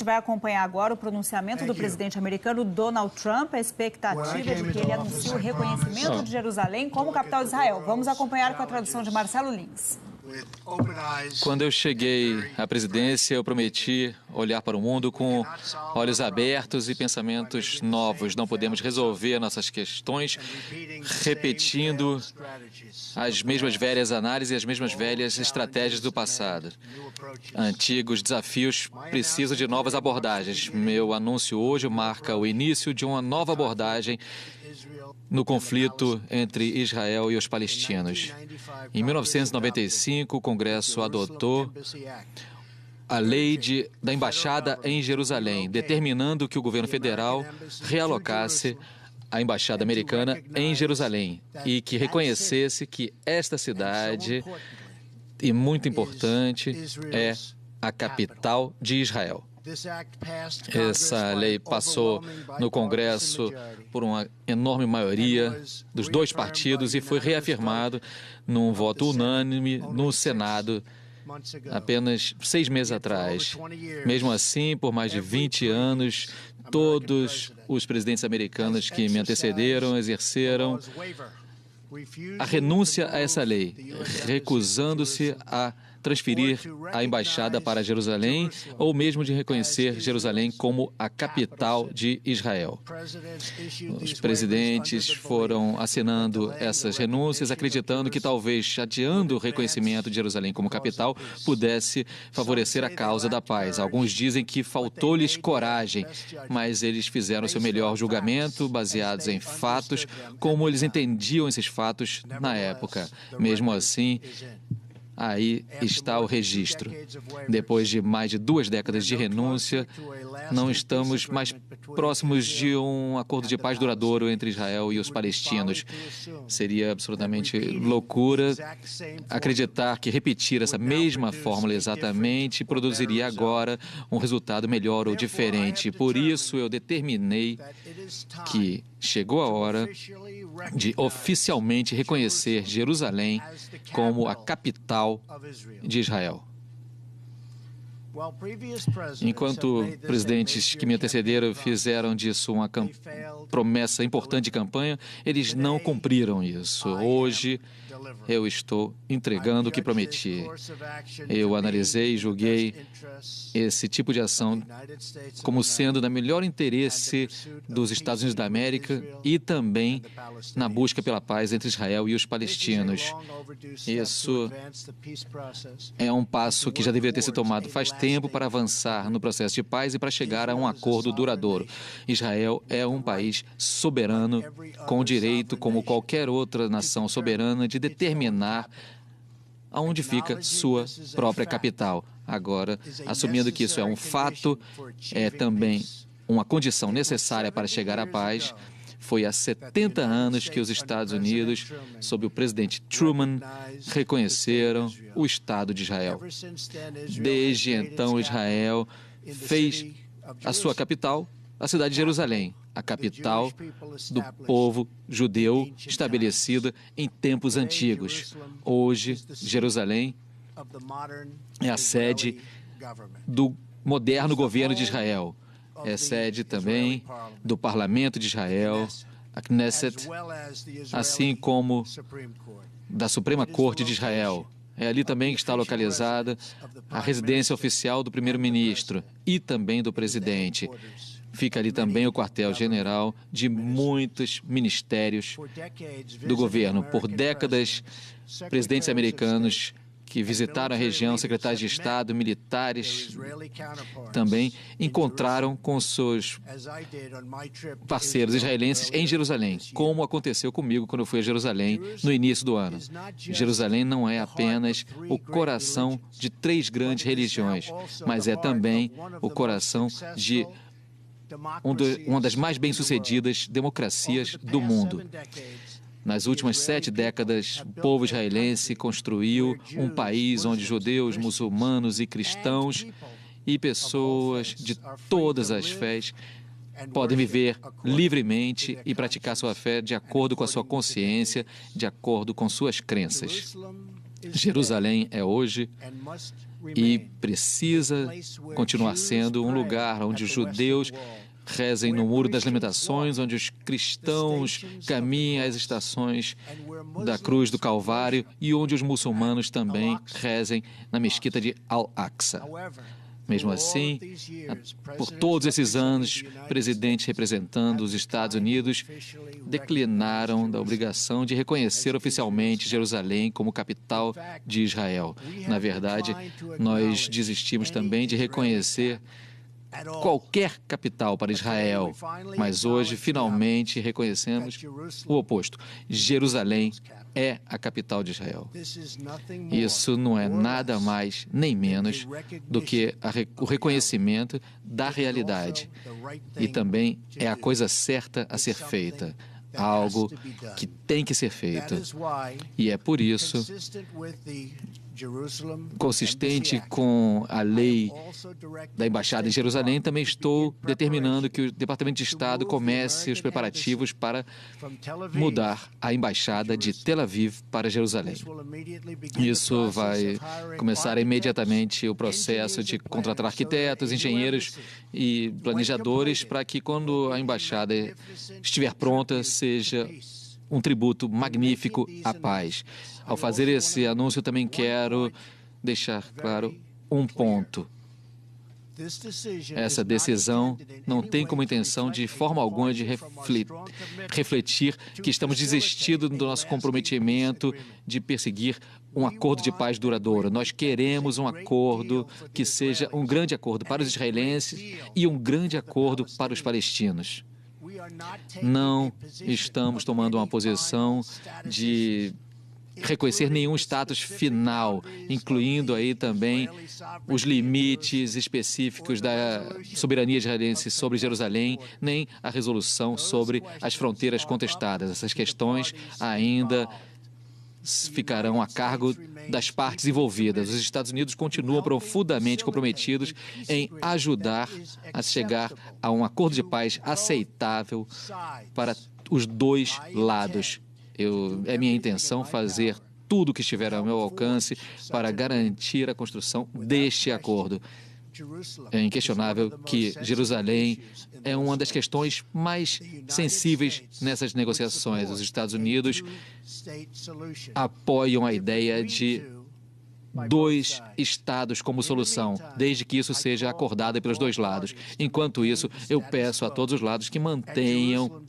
gente vai acompanhar agora o pronunciamento do presidente americano Donald Trump. A expectativa é de que ele anuncie o reconhecimento de Jerusalém como capital de Israel. Vamos acompanhar com a tradução de Marcelo Lins. Quando eu cheguei à presidência, eu prometi olhar para o mundo com olhos abertos e pensamentos novos. Não podemos resolver nossas questões repetindo as mesmas velhas análises e as mesmas velhas estratégias do passado. Antigos desafios precisam de novas abordagens. Meu anúncio hoje marca o início de uma nova abordagem no conflito entre Israel e os palestinos. Em 1995, o Congresso adotou a lei da embaixada em Jerusalém, determinando que o governo federal realocasse a embaixada americana em Jerusalém e que reconhecesse que esta cidade, e muito importante, é a capital de Israel. Essa lei passou no Congresso por uma enorme maioria dos dois partidos e foi reafirmado num voto unânime no Senado apenas 6 meses atrás. Mesmo assim, por mais de 20 anos, todos os presidentes americanos que me antecederam exerceram a renúncia a essa lei, recusando-se a transferir a embaixada para Jerusalém ou mesmo de reconhecer Jerusalém como a capital de Israel. Os presidentes foram assinando essas renúncias, acreditando que talvez adiando o reconhecimento de Jerusalém como capital pudesse favorecer a causa da paz. Alguns dizem que faltou-lhes coragem, mas eles fizeram seu melhor julgamento baseados em fatos, como eles entendiam esses fatos na época. Mesmo assim, aí está o registro. Depois de mais de 2 décadas de renúncia, não estamos mais próximos de um acordo de paz duradouro entre Israel e os palestinos. Seria absolutamente loucura acreditar que repetir essa mesma fórmula exatamente produziria agora um resultado melhor ou diferente. Por isso, eu determinei que chegou a hora de oficialmente reconhecer Jerusalém como a capital de Israel. Enquanto presidentes que me antecederam fizeram disso uma promessa importante de campanha, eles não cumpriram isso. Hoje, eu estou entregando o que prometi. Eu analisei e julguei esse tipo de ação como sendo no melhor interesse dos Estados Unidos da América e também na busca pela paz entre Israel e os palestinos. Isso é um passo que já deveria ter sido tomado faz tempo para avançar no processo de paz e para chegar a um acordo duradouro. Israel é um país soberano, com o direito, como qualquer outra nação soberana, de determinar aonde fica sua própria capital. Agora, assumindo que isso é um fato, é também uma condição necessária para chegar à paz. Foi há 70 anos que os Estados Unidos, sob o presidente Truman, reconheceram o Estado de Israel. Desde então, Israel fez a sua capital a cidade de Jerusalém, a capital do povo judeu estabelecida em tempos antigos. Hoje, Jerusalém é a sede do moderno governo de Israel. É sede também do Parlamento de Israel, a Knesset, assim como da Suprema Corte de Israel. É ali também que está localizada a residência oficial do primeiro-ministro e também do presidente. Fica ali também o quartel-general de muitos ministérios do governo. Por décadas, presidentes americanos que visitaram a região, secretários de Estado, militares, também encontraram com seus parceiros israelenses em Jerusalém, como aconteceu comigo quando eu fui a Jerusalém no início do ano. Jerusalém não é apenas o coração de 3 grandes religiões, mas é também o coração de uma das mais bem-sucedidas democracias do mundo. Nas últimas 7 décadas, o povo israelense construiu um país onde judeus, muçulmanos e cristãos e pessoas de todas as fés podem viver livremente e praticar sua fé de acordo com a sua consciência, de acordo com suas crenças. Jerusalém é hoje e precisa continuar sendo um lugar onde os judeus rezem no Muro das Lamentações, onde os cristãos caminhem às estações da Cruz do Calvário e onde os muçulmanos também rezem na mesquita de Al-Aqsa. Mesmo assim, por todos esses anos, presidentes representando os Estados Unidos declinaram da obrigação de reconhecer oficialmente Jerusalém como capital de Israel. Na verdade, nós desistimos também de reconhecer qualquer capital para Israel, mas hoje, finalmente, reconhecemos o oposto. Jerusalém é a capital de Israel. Isso não é nada mais nem menos do que o reconhecimento da realidade. E também é a coisa certa a ser feita, algo que tem que ser feito. E é por isso, consistente com a lei da Embaixada em Jerusalém, também estou determinando que o Departamento de Estado comece os preparativos para mudar a Embaixada de Tel Aviv para Jerusalém. Isso vai começar imediatamente o processo de contratar arquitetos, engenheiros e planejadores para que, quando a Embaixada estiver pronta, seja um tributo magnífico à paz. Ao fazer esse anúncio, eu também quero deixar claro um ponto. Essa decisão não tem como intenção, de forma alguma, de refletir que estamos desistindo do nosso comprometimento de perseguir um acordo de paz duradouro. Nós queremos um acordo que seja um grande acordo para os israelenses e um grande acordo para os palestinos. Não estamos tomando uma posição de reconhecer nenhum status final, incluindo aí também os limites específicos da soberania israelense sobre Jerusalém, nem a resolução sobre as fronteiras contestadas. Essas questões ainda ficarão a cargo das partes envolvidas. Os Estados Unidos continuam profundamente comprometidos em ajudar a chegar a um acordo de paz aceitável para os dois lados. É minha intenção fazer tudo o que estiver ao meu alcance para garantir a construção deste acordo. É inquestionável que Jerusalém é uma das questões mais sensíveis nessas negociações. Os Estados Unidos apoiam a ideia de dois estados como solução, desde que isso seja acordado pelos dois lados. Enquanto isso, eu peço a todos os lados que mantenham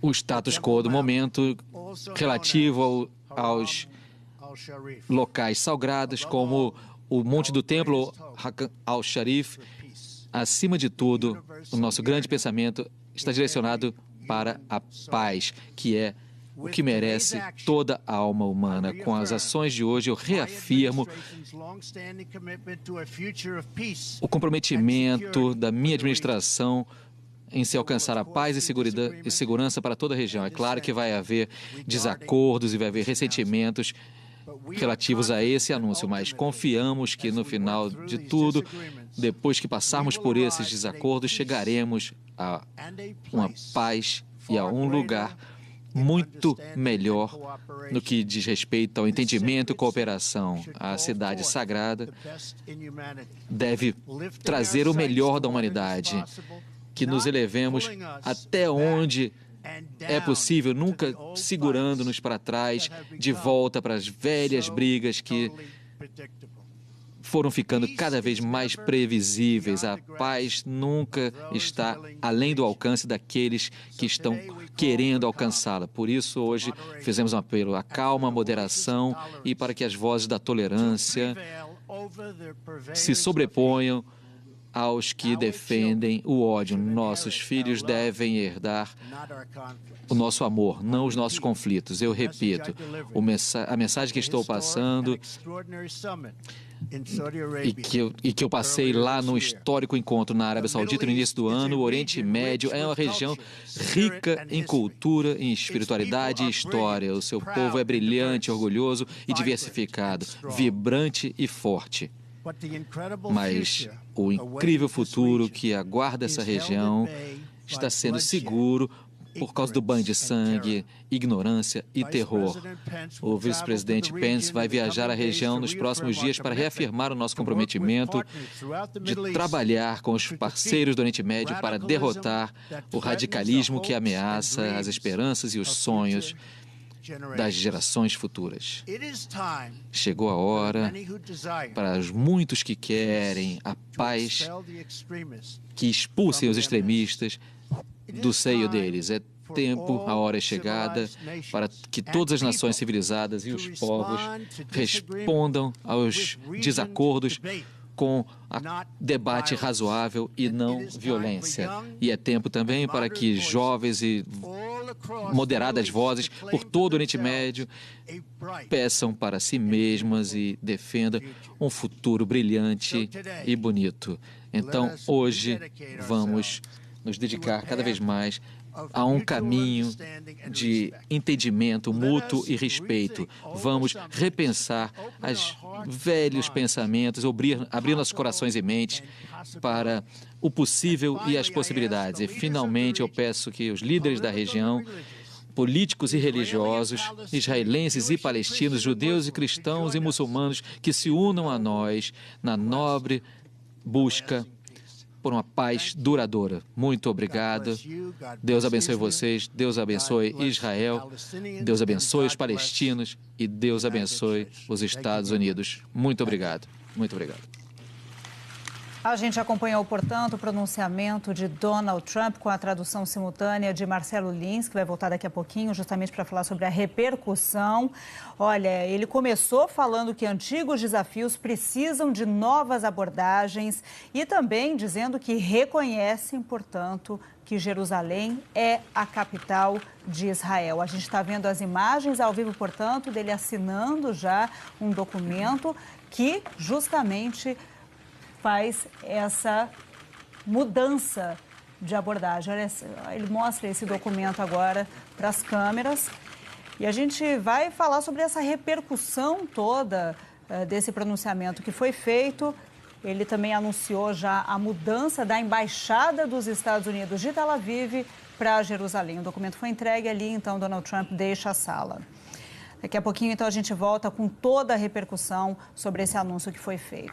o status quo do momento relativo aos locais sagrados, como o Monte do Templo, Hakan al-Sharif. Acima de tudo, o nosso grande pensamento está direcionado para a paz, que é o que merece toda a alma humana. Com as ações de hoje, eu reafirmo o comprometimento da minha administração em se alcançar a paz e segurança para toda a região. É claro que vai haver desacordos e vai haver ressentimentos relativos a esse anúncio, mas confiamos que no final de tudo, depois que passarmos por esses desacordos, chegaremos a uma paz e a um lugar muito melhor no que diz respeito ao entendimento e cooperação. A cidade sagrada deve trazer o melhor da humanidade, que nos elevemos até onde é possível, nunca segurando-nos para trás, de volta para as velhas brigas que foram ficando cada vez mais previsíveis. A paz nunca está além do alcance daqueles que estão querendo alcançá-la. Por isso, hoje, fizemos um apelo à calma, à moderação e para que as vozes da tolerância se sobreponham aos que defendem o ódio. Nossos filhos devem herdar o nosso amor, não os nossos conflitos. Eu repito, a mensagem que estou passando e que eu passei lá no histórico encontro na Arábia Saudita no início do ano, o Oriente Médio é uma região rica em cultura, em espiritualidade e história. O seu povo é brilhante, orgulhoso e diversificado, vibrante e forte. Mas o incrível futuro que aguarda essa região está sendo seguro por causa do banho de sangue, ignorância e terror. O vice-presidente Pence vai viajar à região nos próximos dias para reafirmar o nosso comprometimento de trabalhar com os parceiros do Oriente Médio para derrotar o radicalismo que ameaça as esperanças e os sonhos das gerações futuras. Chegou a hora para os muitos que querem a paz, que expulsem os extremistas do seio deles. É tempo, a hora é chegada para que todas as nações civilizadas e os povos respondam aos desacordos com debate razoável e não violência. E é tempo também para que jovens e moderadas vozes por todo o Oriente Médio peçam para si mesmas e defendam um futuro brilhante e bonito. Então, hoje, vamos nos dedicar cada vez mais a um caminho de entendimento mútuo e respeito. Vamos repensar os velhos pensamentos, abrir nossos corações e mentes para o possível e as possibilidades. E, finalmente, eu peço que os líderes da região, políticos e religiosos, israelenses e palestinos, judeus e cristãos e muçulmanos, que se unam a nós na nobre busca por uma paz duradoura. Muito obrigado. Deus abençoe vocês, Deus abençoe Israel, Deus abençoe os palestinos e Deus abençoe os Estados Unidos. Muito obrigado. Muito obrigado. A gente acompanhou, portanto, o pronunciamento de Donald Trump com a tradução simultânea de Marcelo Lins, que vai voltar daqui a pouquinho, justamente para falar sobre a repercussão. Olha, ele começou falando que antigos desafios precisam de novas abordagens e também dizendo que reconhecem, portanto, que Jerusalém é a capital de Israel. A gente está vendo as imagens ao vivo, portanto, dele assinando já um documento que justamente faz essa mudança de abordagem. Olha, ele mostra esse documento agora para as câmeras e a gente vai falar sobre essa repercussão toda desse pronunciamento que foi feito. Ele também anunciou já a mudança da Embaixada dos Estados Unidos de Tel Aviv para Jerusalém. O documento foi entregue ali, então Donald Trump deixa a sala. Daqui a pouquinho, então, a gente volta com toda a repercussão sobre esse anúncio que foi feito.